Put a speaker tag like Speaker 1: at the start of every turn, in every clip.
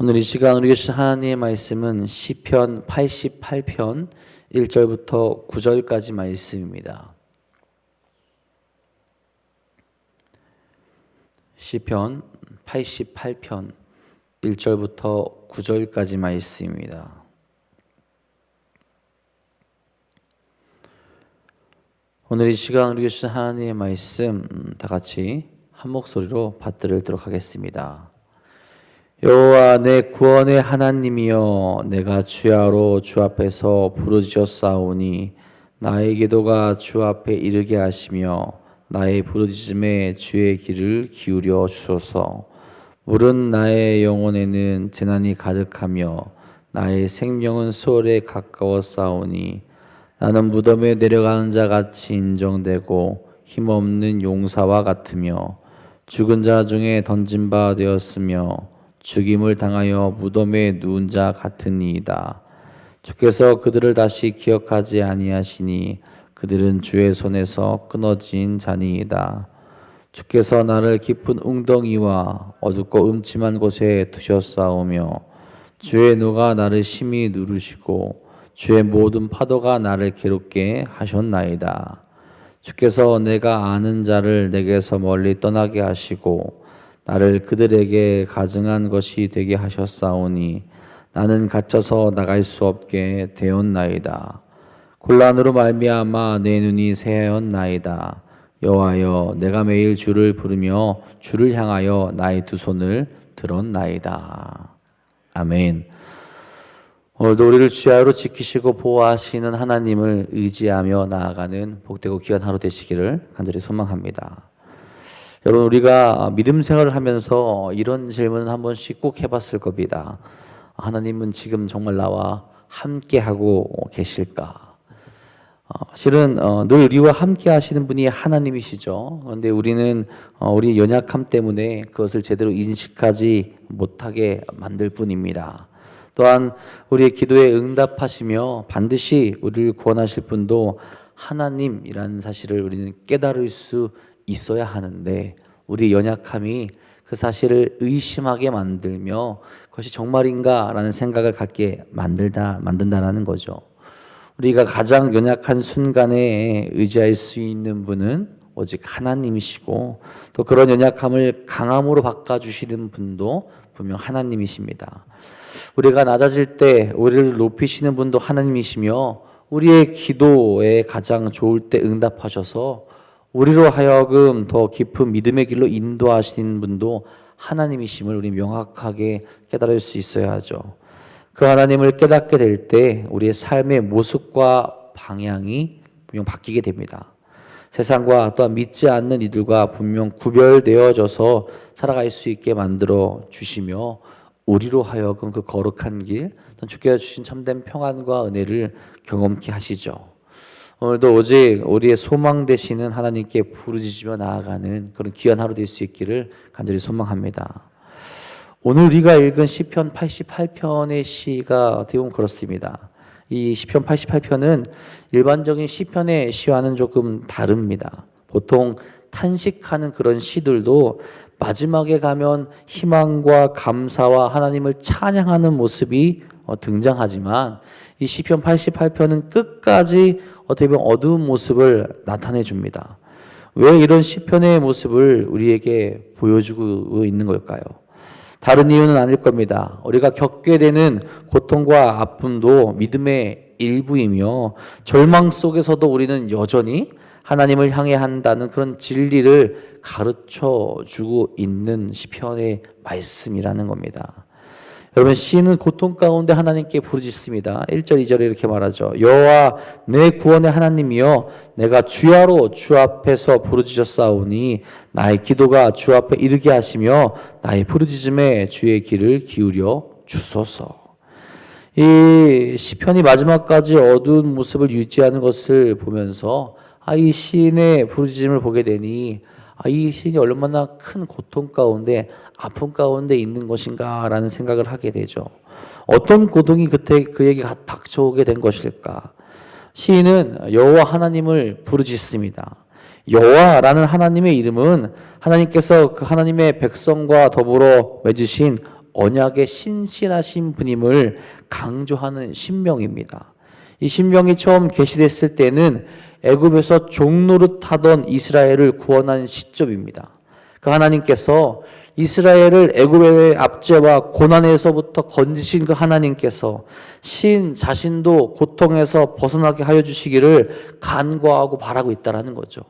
Speaker 1: 오늘 이 시간 우리 주신 하나님의 말씀은 시편 88편 1절부터 9절까지 말씀입니다. 시편 88편 1절부터 9절까지 말씀입니다. 오늘 이 시간 우리 주신 하나님의 말씀 다 같이 한 목소리로 받들도록 하겠습니다. 여호와 내 구원의 하나님이여, 내가 주야로 주 앞에서 부르짖었사오니 나의 기도가 주 앞에 이르게 하시며 나의 부르짖음에 주의 귀를 기울여 주소서. 물은 나의 영혼에는 재난이 가득하며 나의 생명은 소홀에 가까웠사오니 나는 무덤에 내려가는 자 같이 인정되고 힘없는 용사와 같으며 죽은 자 중에 던진 바 되었으며 죽임을 당하여 무덤에 누운 자 같으니이다. 주께서 그들을 다시 기억하지 아니하시니 그들은 주의 손에서 끊어진 자니이다. 주께서 나를 깊은 웅덩이와 어둡고 음침한 곳에 두셨사오며 주의 노가 나를 심히 누르시고 주의 모든 파도가 나를 괴롭게 하셨나이다. 주께서 내가 아는 자를 내게서 멀리 떠나게 하시고 나를 그들에게 가증한 것이 되게 하셨사오니 나는 갇혀서 나갈 수 없게 되었나이다. 곤란으로 말미암아 내 눈이 새하였나이다. 여호와여, 내가 매일 주를 부르며 주를 향하여 나의 두 손을 들었나이다. 아멘. 오늘도 우리를 주야로 지키시고 보호하시는 하나님을 의지하며 나아가는 복되고 귀한 하루 되시기를 간절히 소망합니다. 여러분, 우리가 믿음 생활을 하면서 이런 질문을 한 번씩 꼭 해봤을 겁니다. 하나님은 지금 정말 나와 함께하고 계실까? 실은 늘 우리와 함께 하시는 분이 하나님이시죠. 그런데 우리는 우리 연약함 때문에 그것을 제대로 인식하지 못하게 만들 뿐입니다. 또한 우리의 기도에 응답하시며 반드시 우리를 구원하실 분도 하나님이라는 사실을 우리는 깨달을 수 있어야 하는데 우리 연약함이 그 사실을 의심하게 만들며 그것이 정말인가 라는 생각을 갖게 만든다는 거죠. 우리가 가장 연약한 순간에 의지할 수 있는 분은 오직 하나님이시고 또 그런 연약함을 강함으로 바꿔주시는 분도 분명 하나님이십니다. 우리가 낮아질 때 우리를 높이시는 분도 하나님이시며 우리의 기도에 가장 좋을 때 응답하셔서 우리로 하여금 더 깊은 믿음의 길로 인도하시는 분도 하나님이심을 우리 명확하게 깨달을 수 있어야 하죠. 그 하나님을 깨닫게 될 때 우리의 삶의 모습과 방향이 분명 바뀌게 됩니다. 세상과 또한 믿지 않는 이들과 분명 구별되어져서 살아갈 수 있게 만들어 주시며 우리로 하여금 그 거룩한 길, 주께서 주신 참된 평안과 은혜를 경험케 하시죠. 오늘도 오직 우리의 소망 되시는 하나님께 부르짖으며 나아가는 그런 귀한 하루 될 수 있기를 간절히 소망합니다. 오늘 우리가 읽은 시편 88편의 시가 어떻게 보면 그렇습니다. 이 시편 88편은 일반적인 시편의 시와는 조금 다릅니다. 보통 탄식하는 그런 시들도 마지막에 가면 희망과 감사와 하나님을 찬양하는 모습이 등장하지만 이 시편 88편은 끝까지 어떻게 보면 어두운 모습을 나타내 줍니다. 왜 이런 시편의 모습을 우리에게 보여주고 있는 걸까요? 다른 이유는 아닐 겁니다. 우리가 겪게 되는 고통과 아픔도 믿음의 일부이며 절망 속에서도 우리는 여전히 하나님을 향해 한다는 그런 진리를 가르쳐 주고 있는 시편의 말씀이라는 겁니다. 여러분, 시인은 고통 가운데 하나님께 부르짖습니다. 1절, 2절에 이렇게 말하죠. 여호와 내 구원의 하나님이여, 내가 주야로 주 앞에서 부르짖었사오니 나의 기도가 주 앞에 이르게 하시며 나의 부르짖음에 주의 귀를 기울여 주소서. 이 시편이 마지막까지 어두운 모습을 유지하는 것을 보면서 이 시인의 부르짖음을 보게 되니 이 시인이 얼마나 큰 고통 가운데 아픔 가운데 있는 것인가 라는 생각을 하게 되죠. 어떤 고통이 그때 그에게 닥쳐오게 된 것일까? 시인은 여호와 하나님을 부르짖습니다. 여호와라는 하나님의 이름은 하나님께서 그 하나님의 백성과 더불어 맺으신 언약의 신실하신 분임을 강조하는 신명입니다. 이 신명이 처음 게시됐을 때는 애굽에서 종노릇하던 이스라엘을 구원한 시점입니다. 그 하나님께서 이스라엘을 애굽의 압제와 고난에서부터 건지신 그 하나님께서 신 자신도 고통에서 벗어나게 하여 주시기를 간구하고 바라고 있다라는 거죠.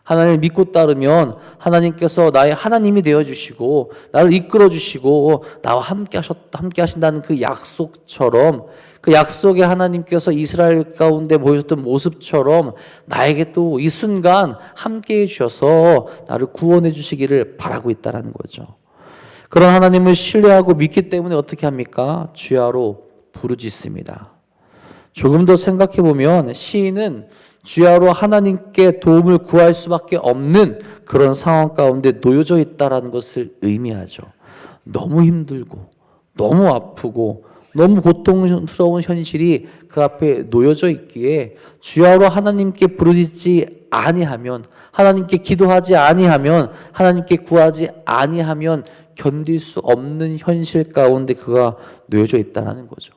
Speaker 1: 하나님을 믿고 따르면 하나님께서 나의 하나님이 되어주시고 나를 이끌어주시고 나와 함께 하신다는 그 약속처럼, 그 약속의 하나님께서 이스라엘 가운데 보여줬던 모습처럼 나에게 또 이 순간 함께 해주셔서 나를 구원해 주시기를 바라고 있다는 거죠. 그런 하나님을 신뢰하고 믿기 때문에 어떻게 합니까? 주야로 부르짖습니다. 조금 더 생각해 보면 시인은 주야로 하나님께 도움을 구할 수밖에 없는 그런 상황 가운데 놓여져 있다는 것을 의미하죠. 너무 힘들고 너무 아프고 너무 고통스러운 현실이 그 앞에 놓여져 있기에 주야로 하나님께 부르짖지 아니하면, 하나님께 기도하지 아니하면, 하나님께 구하지 아니하면 견딜 수 없는 현실 가운데 그가 놓여져 있다는 거죠.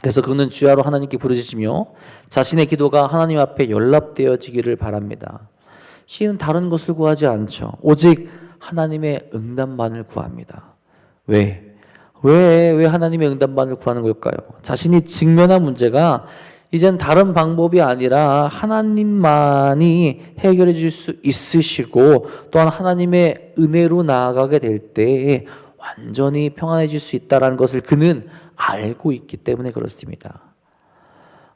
Speaker 1: 그래서 그는 주야로 하나님께 부르짖으며 자신의 기도가 하나님 앞에 연락되어지기를 바랍니다. 시인은 다른 것을 구하지 않죠. 오직 하나님의 응답만을 구합니다. 왜 하나님의 응답만을 구하는 걸까요? 자신이 직면한 문제가 이젠 다른 방법이 아니라 하나님만이 해결해 줄 수 있으시고 또한 하나님의 은혜로 나아가게 될 때 완전히 평안해질 수 있다는 것을 그는 알고 있기 때문에 그렇습니다.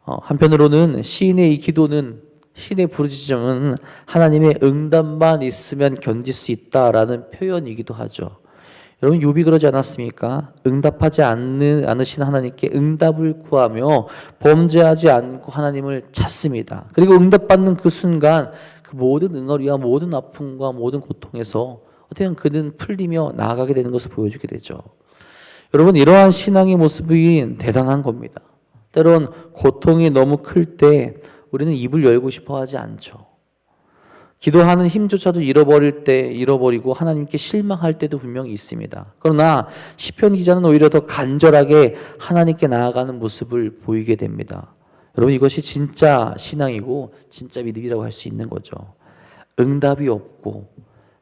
Speaker 1: 한편으로는 시인의 이 기도는, 시인의 부르짖음은 하나님의 응답만 있으면 견딜 수 있다라는 표현이기도 하죠. 여러분 욥이 그러지 않았습니까? 응답하지 않으신 하나님께 응답을 구하며 범죄하지 않고 하나님을 찾습니다. 그리고 응답받는 그 순간 그 모든 응어리와 모든 아픔과 모든 고통에서 어떻게 보면 그는 풀리며 나아가게 되는 것을 보여주게 되죠. 여러분 이러한 신앙의 모습이 대단한 겁니다. 때론 고통이 너무 클 때 우리는 입을 열고 싶어 하지 않죠. 기도하는 힘조차도 잃어버리고 하나님께 실망할 때도 분명히 있습니다. 그러나 시편 기자는 오히려 더 간절하게 하나님께 나아가는 모습을 보이게 됩니다. 여러분 이것이 진짜 신앙이고 진짜 믿음이라고 할 수 있는 거죠. 응답이 없고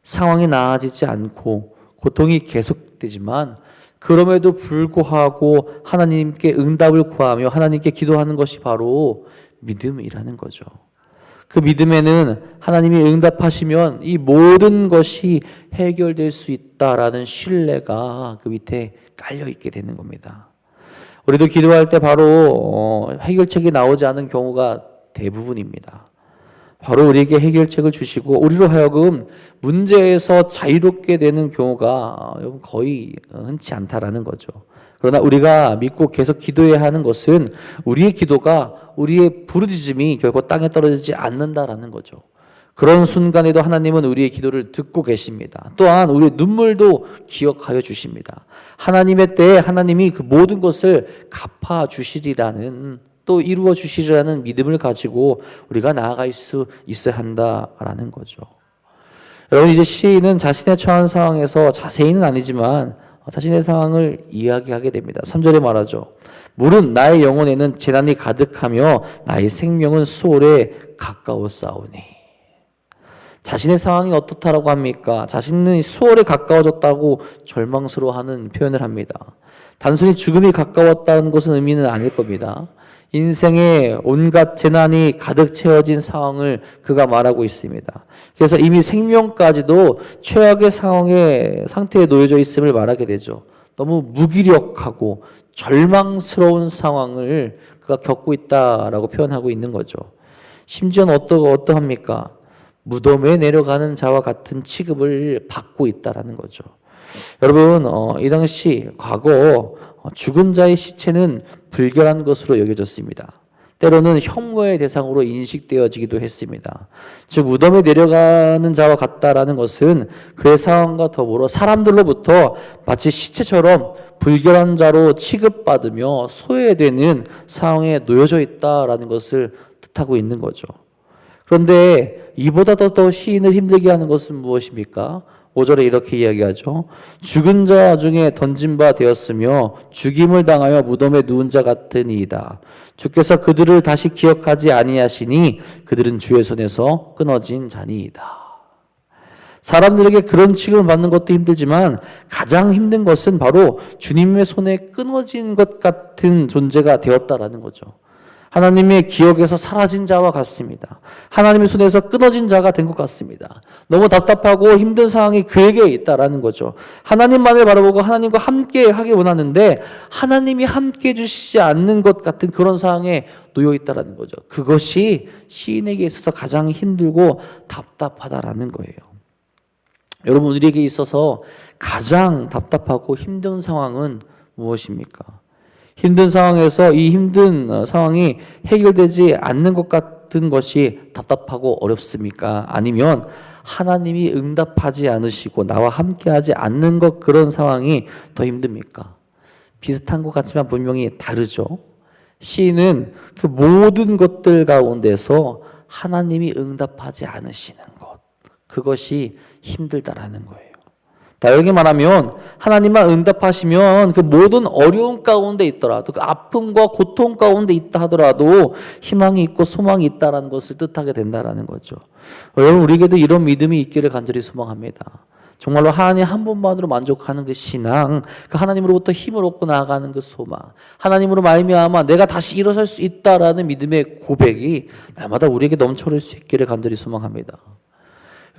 Speaker 1: 상황이 나아지지 않고 고통이 계속되지만 그럼에도 불구하고 하나님께 응답을 구하며 하나님께 기도하는 것이 바로 믿음이라는 거죠. 그 믿음에는 하나님이 응답하시면 이 모든 것이 해결될 수 있다라는 신뢰가 그 밑에 깔려 있게 되는 겁니다. 우리도 기도할 때 바로 해결책이 나오지 않은 경우가 대부분입니다. 바로 우리에게 해결책을 주시고 우리로 하여금 문제에서 자유롭게 되는 경우가 거의 흔치 않다라는 거죠. 그러나 우리가 믿고 계속 기도해야 하는 것은 우리의 기도가, 우리의 부르짖음이 결코 땅에 떨어지지 않는다라는 거죠. 그런 순간에도 하나님은 우리의 기도를 듣고 계십니다. 또한 우리의 눈물도 기억하여 주십니다. 하나님의 때에 하나님이 그 모든 것을 갚아 주시리라는, 또 이루어 주시리라는 믿음을 가지고 우리가 나아갈 수 있어야 한다라는 거죠. 여러분 이제 시인은 자신의 처한 상황에서 자세히는 아니지만 자신의 상황을 이야기하게 됩니다. 3절에 말하죠. 물은 나의 영혼에는 재난이 가득하며 나의 생명은 수월에 가까웠사오니. 자신의 상황이 어떻다라고 합니까? 자신은 수월에 가까워졌다고 절망스러워하는 표현을 합니다. 단순히 죽음이 가까웠다는 것은 의미는 아닐 겁니다. 인생에 온갖 재난이 가득 채워진 상황을 그가 말하고 있습니다. 그래서 이미 생명까지도 최악의 상태에 놓여져 있음을 말하게 되죠. 너무 무기력하고 절망스러운 상황을 그가 겪고 있다라고 표현하고 있는 거죠. 심지어는 어떠합니까? 무덤에 내려가는 자와 같은 취급을 받고 있다라는 거죠. 여러분 이 당시 과거 죽은 자의 시체는 불결한 것으로 여겨졌습니다. 때로는 혐오의 대상으로 인식되어지기도 했습니다. 즉 무덤에 내려가는 자와 같다라는 것은 그의 상황과 더불어 사람들로부터 마치 시체처럼 불결한 자로 취급받으며 소외되는 상황에 놓여져 있다라는 것을 뜻하고 있는 거죠. 그런데 이보다 더 시인을 힘들게 하는 것은 무엇입니까? 5절에 이렇게 이야기하죠. 죽은 자 중에 던진 바 되었으며 죽임을 당하여 무덤에 누운 자 같으니이다. 주께서 그들을 다시 기억하지 아니하시니 그들은 주의 손에서 끊어진 자니이다. 사람들에게 그런 취급을 받는 것도 힘들지만 가장 힘든 것은 바로 주님의 손에 끊어진 것 같은 존재가 되었다라는 거죠. 하나님의 기억에서 사라진 자와 같습니다. 하나님의 손에서 끊어진 자가 된 것 같습니다. 너무 답답하고 힘든 상황이 그에게 있다라는 거죠. 하나님만을 바라보고 하나님과 함께 하기 원하는데 하나님이 함께 해주시지 않는 것 같은 그런 상황에 놓여 있다라는 거죠. 그것이 시인에게 있어서 가장 힘들고 답답하다라는 거예요. 여러분, 우리에게 있어서 가장 답답하고 힘든 상황은 무엇입니까? 힘든 상황에서 이 힘든 상황이 해결되지 않는 것 같은 것이 답답하고 어렵습니까? 아니면 하나님이 응답하지 않으시고 나와 함께하지 않는 것, 그런 상황이 더 힘듭니까? 비슷한 것 같지만 분명히 다르죠. 시인은 그 모든 것들 가운데서 하나님이 응답하지 않으시는 것, 그것이 힘들다라는 거예요. 다르게 말하면 하나님만 응답하시면 그 모든 어려움 가운데 있더라도, 그 아픔과 고통 가운데 있다 하더라도 희망이 있고 소망이 있다라는 것을 뜻하게 된다라는 거죠. 여러분, 우리에게도 이런 믿음이 있기를 간절히 소망합니다. 정말로 하나님 한 분만으로 만족하는 그 신앙, 그 하나님으로부터 힘을 얻고 나아가는 그 소망, 하나님으로 말미암아 내가 다시 일어설 수 있다라는 믿음의 고백이 날마다 우리에게 넘쳐올 수 있기를 간절히 소망합니다.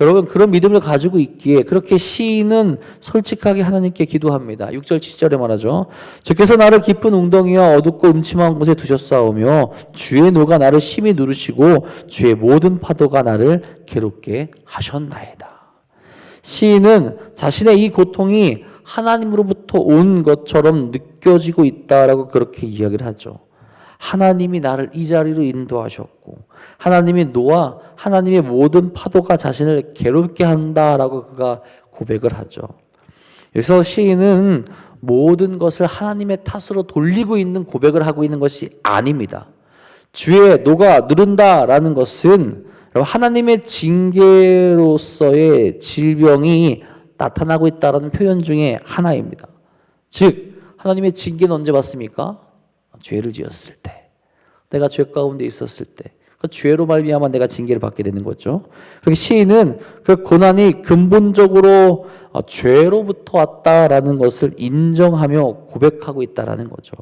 Speaker 1: 여러분, 그런 믿음을 가지고 있기에 그렇게 시인은 솔직하게 하나님께 기도합니다. 6절 7절에 말하죠. 주께서 나를 깊은 웅덩이와 어둡고 음침한 곳에 두셨사오며 주의 노가 나를 심히 누르시고 주의 모든 파도가 나를 괴롭게 하셨나이다. 시인은 자신의 이 고통이 하나님으로부터 온 것처럼 느껴지고 있다라고 그렇게 이야기를 하죠. 하나님이 나를 이 자리로 인도하셨고 하나님의 노와 하나님의 모든 파도가 자신을 괴롭게 한다라고 그가 고백을 하죠. 여기서 시인은 모든 것을 하나님의 탓으로 돌리고 있는 고백을 하고 있는 것이 아닙니다. 주의 노가 누른다라는 것은 하나님의 징계로서의 질병이 나타나고 있다는 표현 중에 하나입니다. 즉, 하나님의 징계는 언제 받습니까? 죄를 지었을 때, 내가 죄 가운데 있었을 때, 그 죄로 말미암아 내가 징계를 받게 되는 거죠. 그렇게 시인은 그 고난이 근본적으로 죄로부터 왔다라는 것을 인정하며 고백하고 있다라는 거죠.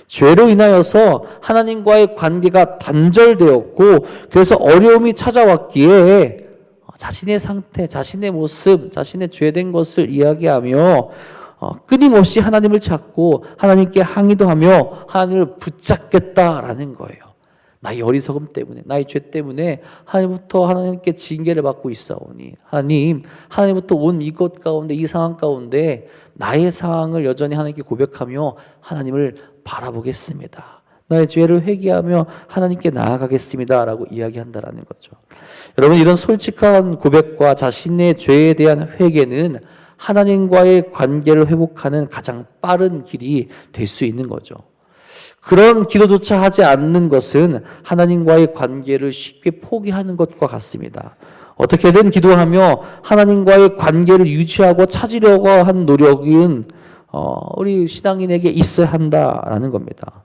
Speaker 1: 죄로 인하여서 하나님과의 관계가 단절되었고, 그래서 어려움이 찾아왔기에 자신의 상태, 자신의 모습, 자신의 죄된 것을 이야기하며 끊임없이 하나님을 찾고 하나님께 항의도 하며 하나님을 붙잡겠다라는 거예요. 나의 어리석음 때문에, 나의 죄 때문에 하나님부터 하나님께 징계를 받고 있사오니 하나님부터 온 이것 가운데, 이 상황 가운데 나의 상황을 여전히 하나님께 고백하며 하나님을 바라보겠습니다. 나의 죄를 회개하며 하나님께 나아가겠습니다 라고 이야기한다라는 거죠. 여러분, 이런 솔직한 고백과 자신의 죄에 대한 회개는 하나님과의 관계를 회복하는 가장 빠른 길이 될 수 있는 거죠. 그런 기도조차 하지 않는 것은 하나님과의 관계를 쉽게 포기하는 것과 같습니다. 어떻게든 기도하며 하나님과의 관계를 유지하고 찾으려고 한 노력은 우리 신앙인에게 있어야 한다라는 겁니다.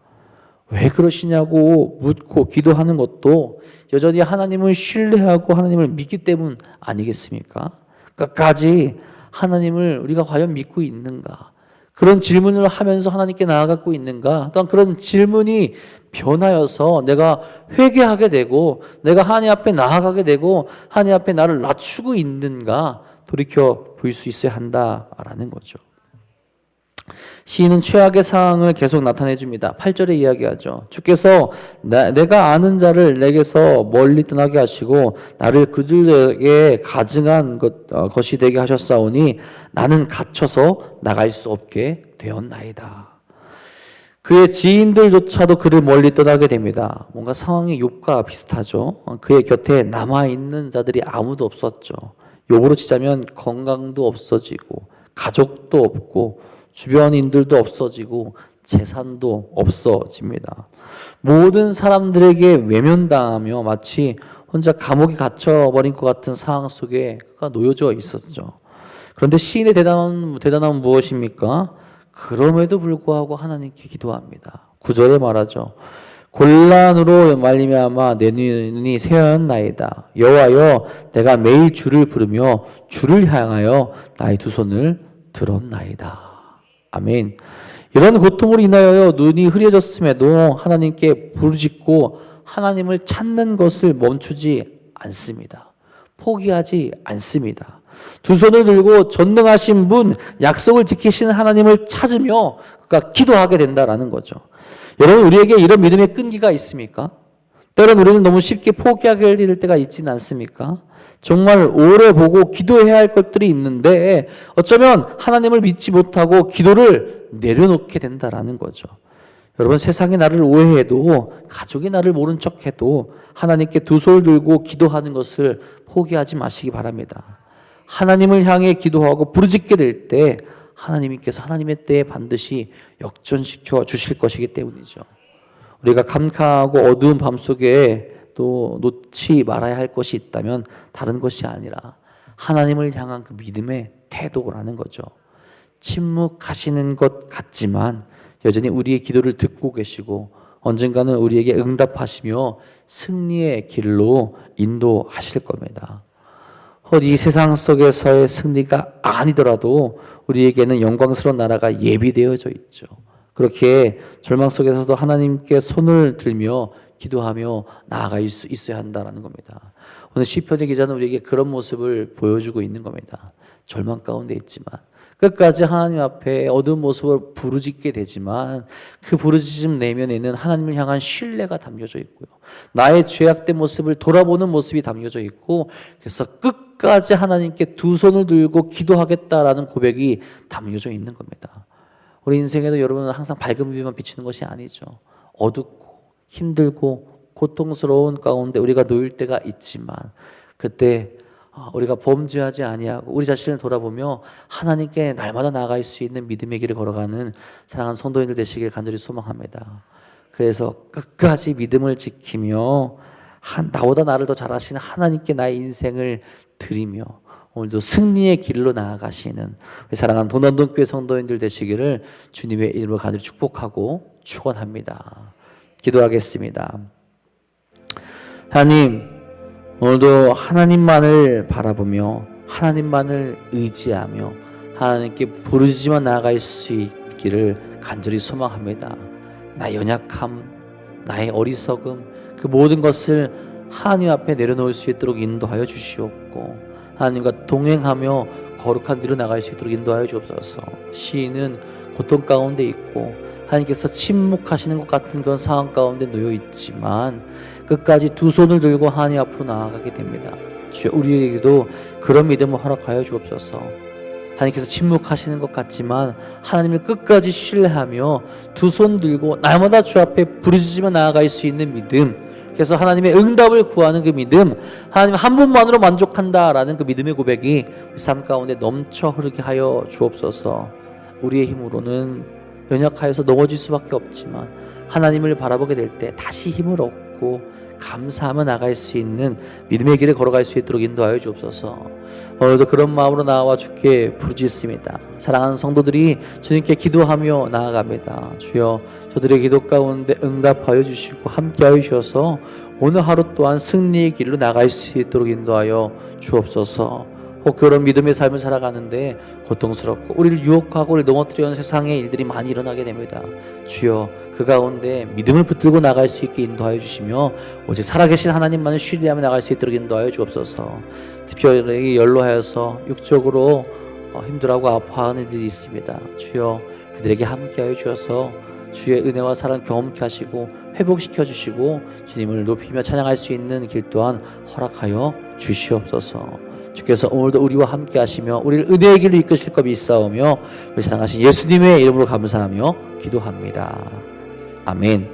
Speaker 1: 왜 그러시냐고 묻고 기도하는 것도 여전히 하나님을 신뢰하고 하나님을 믿기 때문 아니겠습니까? 끝까지 하나님을 우리가 과연 믿고 있는가? 그런 질문을 하면서 하나님께 나아가고 있는가? 또한 그런 질문이 변하여서 내가 회개하게 되고 내가 하나님 앞에 나아가게 되고 하나님 앞에 나를 낮추고 있는가? 돌이켜 볼 수 있어야 한다라는 거죠. 시인은 최악의 상황을 계속 나타내 줍니다. 8절에 이야기하죠. 주께서 내가 아는 자를 내게서 멀리 떠나게 하시고 나를 그들에게 가증한 것이 되게 하셨사오니 나는 갇혀서 나갈 수 없게 되었나이다. 그의 지인들조차도 그를 멀리 떠나게 됩니다. 뭔가 상황이 욥과 비슷하죠. 그의 곁에 남아있는 자들이 아무도 없었죠. 욥으로 치자면 건강도 없어지고 가족도 없고 주변인들도 없어지고 재산도 없어집니다. 모든 사람들에게 외면당하며 마치 혼자 감옥에 갇혀버린 것 같은 상황 속에 그가 놓여져 있었죠. 그런데 시인의 대단함은 무엇입니까? 그럼에도 불구하고 하나님께 기도합니다. 9절에 말하죠. 곤란으로 말미암아 내 눈이 새었나이다. 여호와여, 내가 매일 주를 부르며 주를 향하여 나의 두 손을 들었나이다. 아멘. 이런 고통으로 인하여 눈이 흐려졌음에도 하나님께 부르짖고 하나님을 찾는 것을 멈추지 않습니다. 포기하지 않습니다. 두 손을 들고 전능하신 분, 약속을 지키시는 하나님을 찾으며 그가 기도하게 된다라는 거죠. 여러분, 우리에게 이런 믿음의 끈기가 있습니까? 때론 우리는 너무 쉽게 포기하게 될 때가 있지는 않습니까? 정말 오래 보고 기도해야 할 것들이 있는데 어쩌면 하나님을 믿지 못하고 기도를 내려놓게 된다라는 거죠. 여러분, 세상이 나를 오해해도, 가족이 나를 모른 척해도 하나님께 두 손을 들고 기도하는 것을 포기하지 마시기 바랍니다. 하나님을 향해 기도하고 부르짖게 될 때 하나님께서 하나님의 때에 반드시 역전시켜 주실 것이기 때문이죠. 우리가 캄캄하고 어두운 밤속에 또 놓지 말아야 할 것이 있다면 다른 것이 아니라 하나님을 향한 그 믿음의 태도라는 거죠. 침묵하시는 것 같지만 여전히 우리의 기도를 듣고 계시고 언젠가는 우리에게 응답하시며 승리의 길로 인도하실 겁니다. 이 세상 속에서의 승리가 아니더라도 우리에게는 영광스러운 나라가 예비되어져 있죠. 그렇게 절망 속에서도 하나님께 손을 들며 기도하며 나아갈 수 있어야 한다는 겁니다. 오늘 시편의 기자는 우리에게 그런 모습을 보여주고 있는 겁니다. 절망 가운데 있지만 끝까지 하나님 앞에 어두운 모습을 부르짖게 되지만 그 부르짖음 내면에는 하나님을 향한 신뢰가 담겨져 있고요. 나의 죄악된 모습을 돌아보는 모습이 담겨져 있고 그래서 끝까지 하나님께 두 손을 들고 기도하겠다라는 고백이 담겨져 있는 겁니다. 우리 인생에도 여러분은 항상 밝은 빛만 비치는 것이 아니죠. 어둡고 힘들고 고통스러운 가운데 우리가 놓일 때가 있지만 그때 우리가 범죄하지 아니하고 우리 자신을 돌아보며 하나님께 날마다 나아갈 수 있는 믿음의 길을 걸어가는 사랑하는 성도님들 되시길 간절히 소망합니다. 그래서 끝까지 믿음을 지키며 나보다 나를 더 잘하시는 하나님께 나의 인생을 드리며 오늘도 승리의 길로 나아가시는 우리 사랑하는 도난동교회 성도님들 되시기를 주님의 이름으로 간절히 축복하고 축원합니다. 기도하겠습니다. 하나님, 오늘도 하나님만을 바라보며 하나님만을 의지하며 하나님께 부르짖으며 나아갈 수 있기를 간절히 소망합니다. 나의 연약함, 나의 어리석음, 그 모든 것을 하나님 앞에 내려놓을 수 있도록 인도하여 주시옵고 하나님과 동행하며 거룩한 길로 나갈 수 있도록 인도하여 주옵소서. 시인은 고통 가운데 있고 하나님께서 침묵하시는 것 같은 그런 상황 가운데 놓여 있지만 끝까지 두 손을 들고 하나님 앞으로 나아가게 됩니다. 주여, 우리에게도 그런 믿음을 허락하여 주옵소서. 하나님께서 침묵하시는 것 같지만 하나님을 끝까지 신뢰하며 두 손 들고 날마다 주 앞에 부르짖으며 나아갈 수 있는 믿음, 그래서 하나님의 응답을 구하는 그 믿음, 하나님 한 분만으로 만족한다라는 그 믿음의 고백이 우리 삶 가운데 넘쳐 흐르게 하여 주옵소서. 우리의 힘으로는 연약하여서 넘어질 수밖에 없지만 하나님을 바라보게 될 때 다시 힘을 얻고 감사하며 나갈 수 있는 믿음의 길을 걸어갈 수 있도록 인도하여 주옵소서. 오늘도 그런 마음으로 나와 주께 부르짖습니다. 사랑하는 성도들이 주님께 기도하며 나아갑니다. 주여, 저들의 기도 가운데 응답하여 주시고 함께하여 주셔서 오늘 하루 또한 승리의 길로 나갈 수 있도록 인도하여 주옵소서. 혹 그런 믿음의 삶을 살아가는데 고통스럽고 우리를 유혹하고 우리를 넘어뜨리는 세상의 일들이 많이 일어나게 됩니다. 주여, 그 가운데 믿음을 붙들고 나갈 수 있게 인도하여 주시며 오직 살아계신 하나님만을 신뢰하며 나갈 수 있도록 인도하여 주옵소서. 특별히 연로하여서 육적으로 힘들어하고 아파하는 이들이 있습니다. 주여, 그들에게 함께하여 주셔서 주의 은혜와 사랑 경험케 하시고 회복시켜 주시고 주님을 높이며 찬양할 수 있는 길 또한 허락하여 주시옵소서. 주께서 오늘도 우리와 함께 하시며 우리를 은혜의 길로 이끄실 것 믿사오며 우리 사랑하신 예수님의 이름으로 감사하며 기도합니다. 아멘.